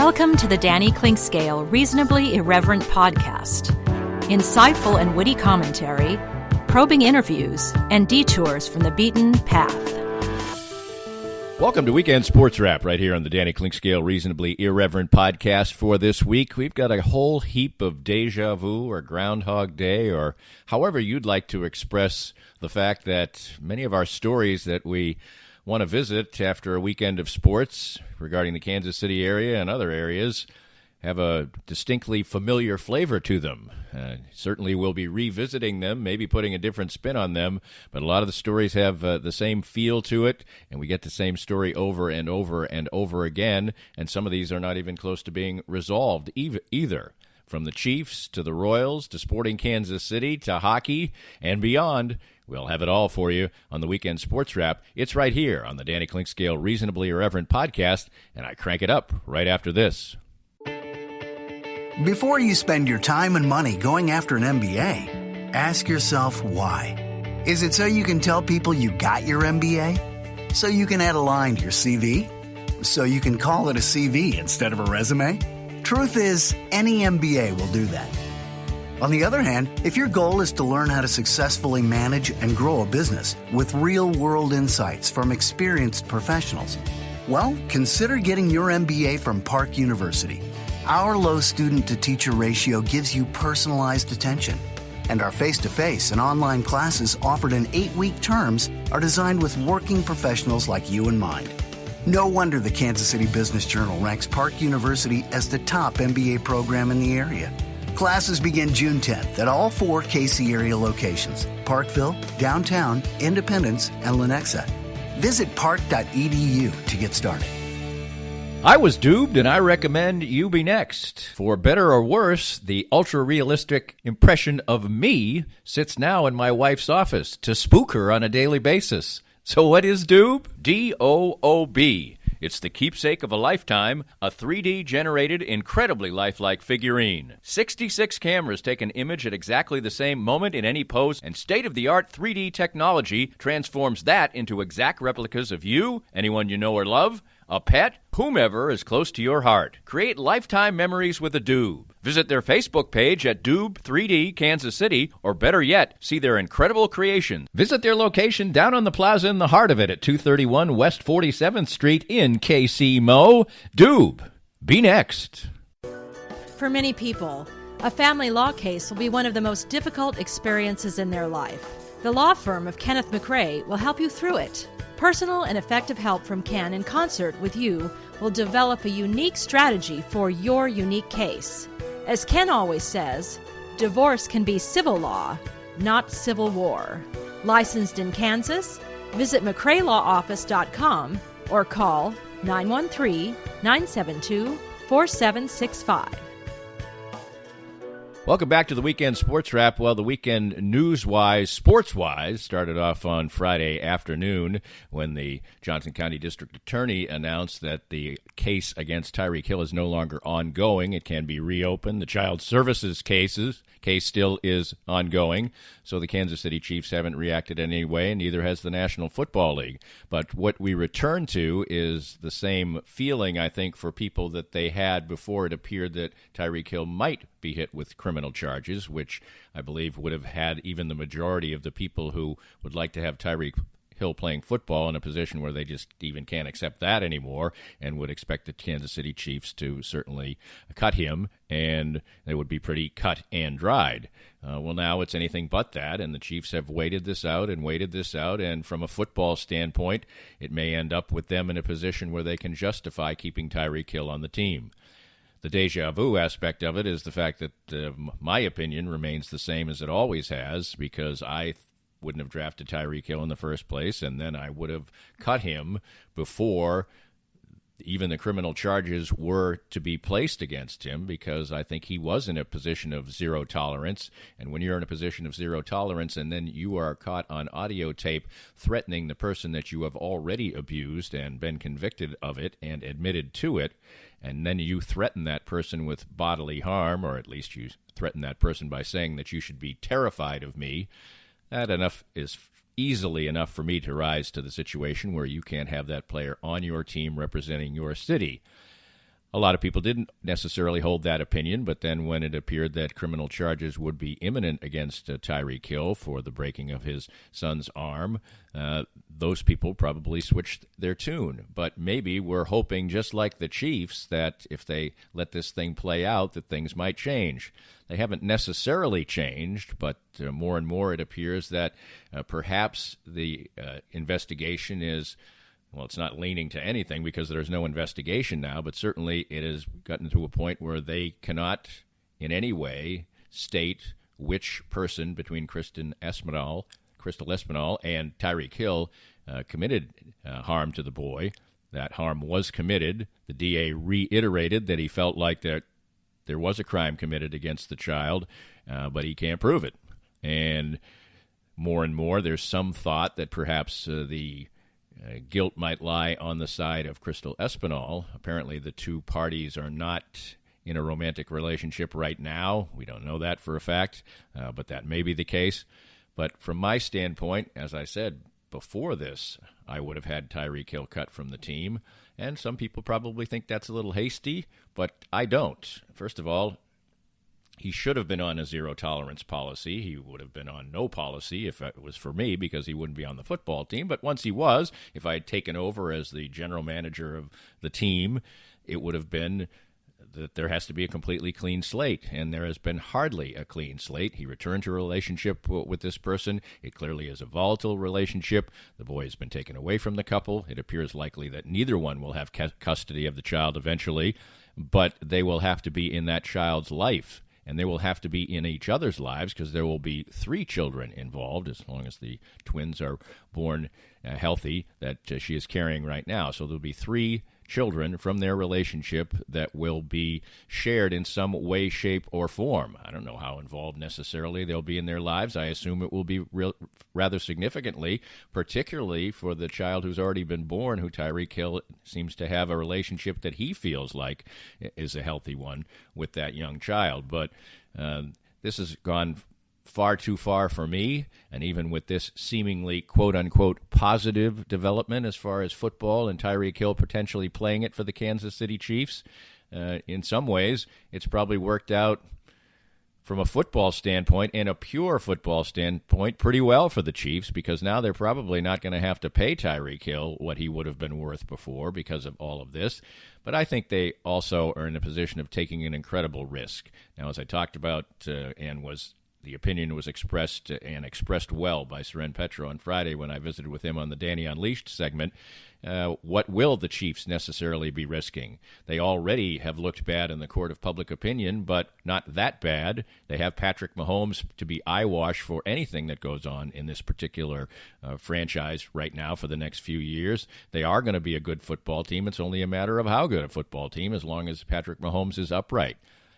Welcome to the Danny Clinkscale Reasonably Irreverent podcast. Insightful and witty commentary, probing interviews, and detours from the beaten path. Welcome to Weekend Sports Wrap right here on the Danny Clinkscale Reasonably Irreverent podcast for this week. We've got a whole heap of deja vu or Groundhog Day or however you'd like to express the fact that many of our stories that we want to visit after a weekend of sports regarding the Kansas City area and other areas have a distinctly familiar flavor to them. Certainly we'll be revisiting them, maybe putting a different spin on them, but a lot of the stories have the same feel to it, and we get the same story over and over and over again, and some of these are not even close to being resolved either. From the Chiefs to the Royals to Sporting Kansas City to hockey and beyond, we'll have it all for you on the Weekend Sports Wrap. It's right here on the Danny Clinkscale Reasonably Irreverent podcast, and I crank it up right after this. Before you spend your time and money going after an MBA, ask yourself why. Is it so you can tell people you got your MBA? So you can add a line to your CV? So you can call it a CV instead of a resume? Truth is, any MBA will do that. On the other hand, if your goal is to learn how to successfully manage and grow a business with real-world insights from experienced professionals, well, consider getting your MBA from Park University. Our low student-to-teacher ratio gives you personalized attention, and our face-to-face and online classes offered in 8-week terms are designed with working professionals like you in mind. No wonder the Kansas City Business Journal ranks Park University as the top MBA program in the area. Classes begin June 10th at all 4 KC area locations: Parkville, Downtown, Independence, and Lenexa. Visit park.edu to get started. I was duped, and I recommend you be next. For better or worse, the ultra-realistic impression of me sits now in my wife's office to spook her on a daily basis. So what is Doob? D-O-O-B. It's the keepsake of a lifetime, a 3D-generated, incredibly lifelike figurine. 66 cameras take an image at exactly the same moment in any pose, and state-of-the-art 3D technology transforms that into exact replicas of you, anyone you know or love, a pet, whomever is close to your heart. Create lifetime memories with a Doob. Visit their Facebook page at Doob 3D Kansas City, or better yet, see their incredible creations. Visit their location down on the plaza in the heart of it at 231 West 47th Street in KC Mo. Doob, be next. For many people, a family law case will be one of the most difficult experiences in their life. The law firm of Kenneth McRae will help you through it. Personal and effective help from Ken in concert with you will develop a unique strategy for your unique case. As Ken always says, divorce can be civil law, not civil war. Licensed in Kansas? Visit McRaeLawOffice.com or call 913-972-4765. Welcome back to the Weekend Sports Wrap. Well, the weekend news-wise, sports-wise, started off on Friday afternoon when the Johnson County District Attorney announced that the case against Tyreek Hill is no longer ongoing. It can be reopened. The Child Services case still is ongoing, so the Kansas City Chiefs haven't reacted in any way, and neither has the National Football League. But what we return to is the same feeling, I think, for people that they had before it appeared that Tyreek Hill might be hit with criminal charges, which I believe would have had even the majority of the people who would like to have Tyreek Hill playing football in a position where they just even can't accept that anymore and would expect the Kansas City Chiefs to certainly cut him, and they would be pretty cut and dried. Well, now it's anything but that, and the Chiefs have waited this out, and from a football standpoint, it may end up with them in a position where they can justify keeping Tyreek Hill on the team. The deja vu aspect of it is the fact that my opinion remains the same as it always has, because I wouldn't have drafted Tyreek Hill in the first place, and then I would have cut him before even the criminal charges were to be placed against him, because I think he was in a position of zero tolerance. And when you're in a position of zero tolerance and then you are caught on audio tape threatening the person that you have already abused and been convicted of it and admitted to it, and then you threaten that person with bodily harm, or at least you threaten that person by saying that you should be terrified of me, that enough is easily enough for me to rise to the situation where you can't have that player on your team representing your city. A lot of people didn't necessarily hold that opinion, but then when it appeared that criminal charges would be imminent against Tyreek Hill for the breaking of his son's arm, those people probably switched their tune. But maybe we're hoping, just like the Chiefs, that if they let this thing play out, that things might change. They haven't necessarily changed, but more and more it appears that perhaps the investigation is, well, it's not leaning to anything because there's no investigation now, but certainly it has gotten to a point where they cannot in any way state which person between Crystal Espinal and Tyreek Hill committed harm to the boy. That harm was committed. The DA reiterated that he felt like that there was a crime committed against the child, but he can't prove it. And more, there's some thought that perhaps the guilt might lie on the side of Crystal Espinal. Apparently, the two parties are not in a romantic relationship right now. We don't know that for a fact, but that may be the case. But from my standpoint, as I said before this, I would have had Tyreek Hill cut from the team. And some people probably think that's a little hasty, but I don't. First of all, he should have been on a zero-tolerance policy. He would have been on no policy if it was for me, because he wouldn't be on the football team. But once he was, if I had taken over as the general manager of the team, it would have been that there has to be a completely clean slate, and there has been hardly a clean slate. He returned to a relationship with this person. It clearly is a volatile relationship. The boy has been taken away from the couple. It appears likely that neither one will have custody of the child eventually, but they will have to be in that child's life. And they will have to be in each other's lives because there will be 3 children involved as long as the twins are born healthy that she is carrying right now. So there will be 3 children from their relationship that will be shared in some way, shape, or form. I don't know how involved necessarily they'll be in their lives. I assume it will be rather significantly, particularly for the child who's already been born, who Tyreek Hill seems to have a relationship that he feels like is a healthy one with that young child. But this has gone far too far for me, and even with this seemingly quote-unquote positive development as far as football and Tyreek Hill potentially playing it for the Kansas City Chiefs, in some ways it's probably worked out from a football standpoint and a pure football standpoint pretty well for the Chiefs, because now they're probably not going to have to pay Tyreek Hill what he would have been worth before because of all of this. But I think they also are in a position of taking an incredible risk. Now, as I talked about the opinion was expressed well by Seren Petra on Friday when I visited with him on the Danny Unleashed segment. What will the Chiefs necessarily be risking? They already have looked bad in the court of public opinion, but not that bad. They have Patrick Mahomes to be eyewash for anything that goes on in this particular franchise right now for the next few years. They are going to be a good football team. It's only a matter of how good a football team as long as Patrick Mahomes is upright.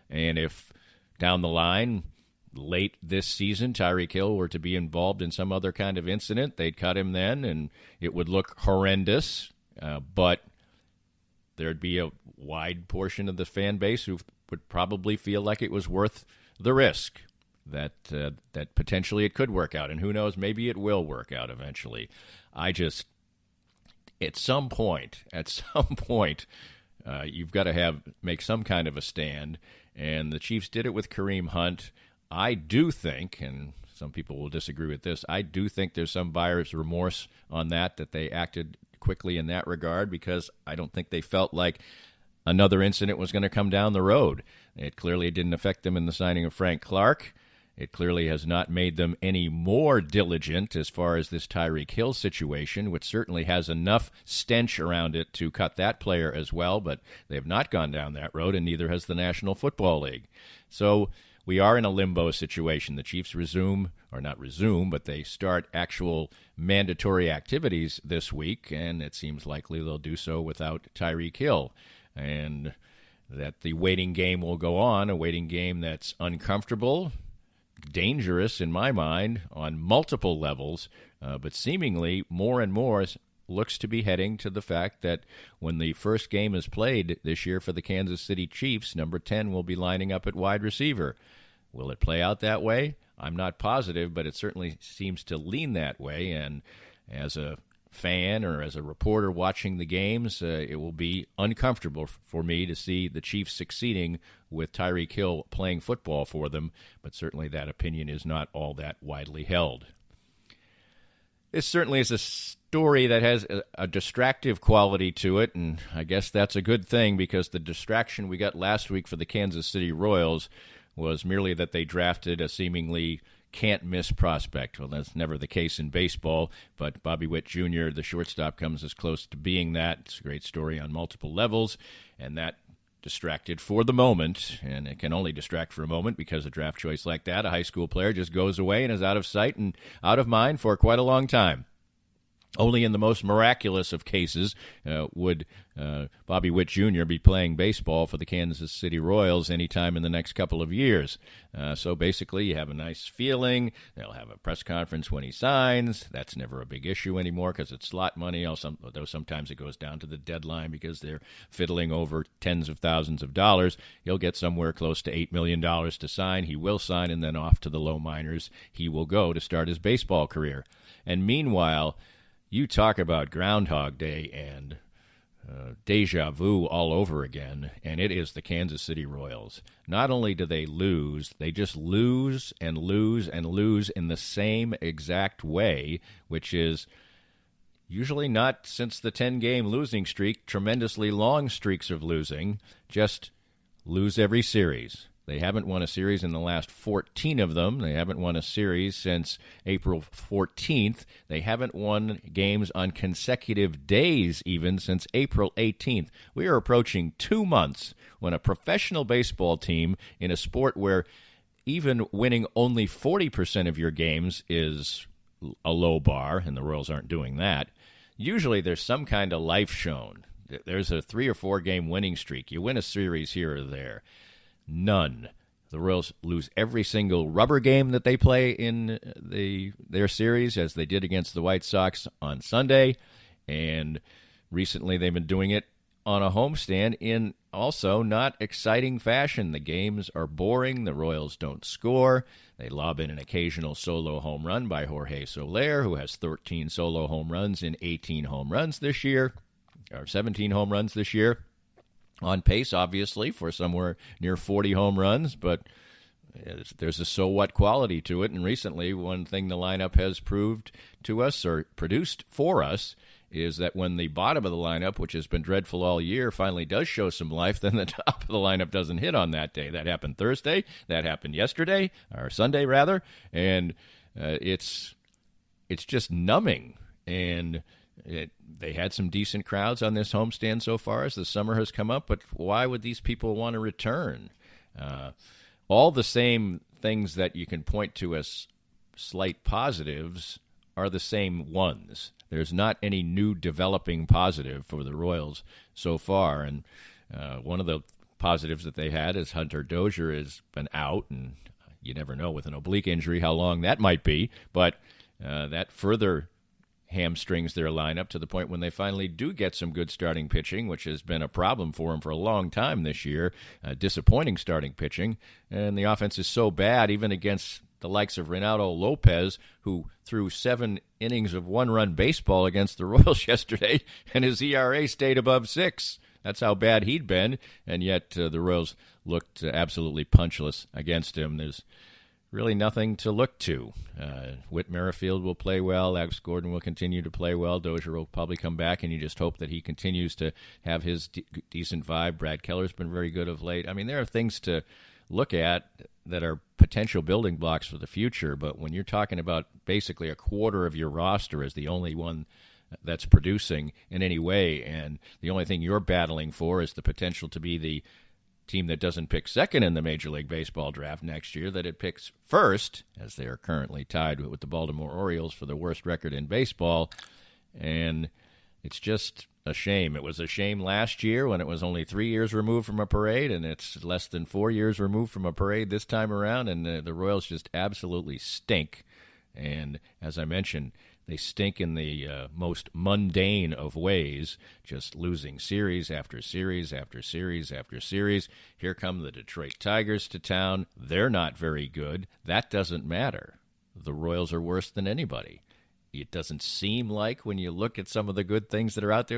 And if down the line, late this season, Tyreek Hill were to be involved in some other kind of incident, they'd cut him then, and it would look horrendous. But there'd be a wide portion of the fan base who would probably feel like it was worth the risk, that potentially it could work out. And who knows, maybe it will work out eventually. At some point, you've got to make some kind of a stand. And the Chiefs did it with Kareem Hunt. I do think, and some people will disagree with this, I do think there's some buyer's remorse on that they acted quickly in that regard, because I don't think they felt like another incident was going to come down the road. It clearly didn't affect them in the signing of Frank Clark. It clearly has not made them any more diligent as far as this Tyreek Hill situation, which certainly has enough stench around it to cut that player as well, but they have not gone down that road, and neither has the National Football League. So we are in a limbo situation. The Chiefs but they start actual mandatory activities this week, and it seems likely they'll do so without Tyreek Hill. And that the waiting game will go on, a waiting game that's uncomfortable, dangerous in my mind on multiple levels, but seemingly more and more looks to be heading to the fact that when the first game is played this year for the Kansas City Chiefs, number 10 will be lining up at wide receiver. Will it play out that way? I'm not positive, but it certainly seems to lean that way. And as a fan or as a reporter watching the games, it will be uncomfortable for me to see the Chiefs succeeding with Tyreek Hill playing football for them, but certainly that opinion is not all that widely held. This certainly is a story that has a distractive quality to it, and I guess that's a good thing because the distraction we got last week for the Kansas City Royals was merely that they drafted a seemingly can't-miss prospect. Well, that's never the case in baseball, but Bobby Witt Jr., the shortstop, comes as close to being that. It's a great story on multiple levels, and that distracted for the moment, and it can only distract for a moment because a draft choice like that, a high school player, just goes away and is out of sight and out of mind for quite a long time. Only in the most miraculous of cases would Bobby Witt Jr. be playing baseball for the Kansas City Royals anytime in the next couple of years. So basically, you have a nice feeling. They'll have a press conference when he signs. That's never a big issue anymore because it's slot money, though sometimes it goes down to the deadline because they're fiddling over tens of thousands of dollars. He'll get somewhere close to $8 million to sign. He will sign, and then off to the low minors he will go to start his baseball career. And meanwhile, you talk about Groundhog Day and deja vu all over again, and it is the Kansas City Royals. Not only do they lose, they just lose and lose and lose in the same exact way, which is usually not since the 10-game losing streak, tremendously long streaks of losing, just lose every series. They haven't won a series in the last 14 of them. They haven't won a series since April 14th. They haven't won games on consecutive days even since April 18th. We are approaching 2 months when a professional baseball team in a sport where even winning only 40% of your games is a low bar, and the Royals aren't doing that. Usually there's some kind of life shown. There's a 3 or 4 game winning streak. You win a series here or there. None. The Royals lose every single rubber game that they play in their series, as they did against the White Sox on Sunday. And recently they've been doing it on a homestand in also not exciting fashion. The games are boring. The Royals don't score. They lob in an occasional solo home run by Jorge Soler, who has 13 solo home runs in 18 home runs this year, or 17 home runs this year. On pace, obviously, for somewhere near 40 home runs, but there's a so-what quality to it. And recently, one thing the lineup has proved to us, or produced for us, is that when the bottom of the lineup, which has been dreadful all year, finally does show some life, then the top of the lineup doesn't hit on that day. That happened Thursday. That happened yesterday, or Sunday, rather. And it's just numbing. And they had some decent crowds on this homestand so far as the summer has come up, but why would these people want to return? All the same things that you can point to as slight positives are the same ones. There's not any new developing positive for the Royals so far, and one of the positives that they had is Hunter Dozier has been out, and you never know with an oblique injury how long that might be, but that further hamstrings their lineup to the point when they finally do get some good starting pitching, which has been a problem for them for a long time this year, disappointing starting pitching, and the offense is so bad even against the likes of Reynaldo Lopez, who threw 7 innings of one-run baseball against the Royals yesterday, and his ERA stayed above 6. That's how bad he'd been, and yet the Royals looked absolutely punchless against him. There's really nothing to look to. Whit Merrifield will play well. Alex Gordon will continue to play well. Dozier will probably come back, and you just hope that he continues to have his decent vibe. Brad Keller's been very good of late. I mean, there are things to look at that are potential building blocks for the future, but when you're talking about basically a quarter of your roster as the only one that's producing in any way, and the only thing you're battling for is the potential to be the team that doesn't pick second in the Major League Baseball draft next year, that it picks first, as they are currently tied with the Baltimore Orioles for the worst record in baseball. And it's just a shame. It was a shame last year when it was only 3 years removed from a parade, and it's less than 4 years removed from a parade this time around, and the Royals just absolutely stink. And as I mentioned, they stink in the most mundane of ways, just losing series after series after series after series. Here come the Detroit Tigers to town. They're not very good. That doesn't matter. The Royals are worse than anybody. it doesn't seem like when you look at some of the good things that are out there.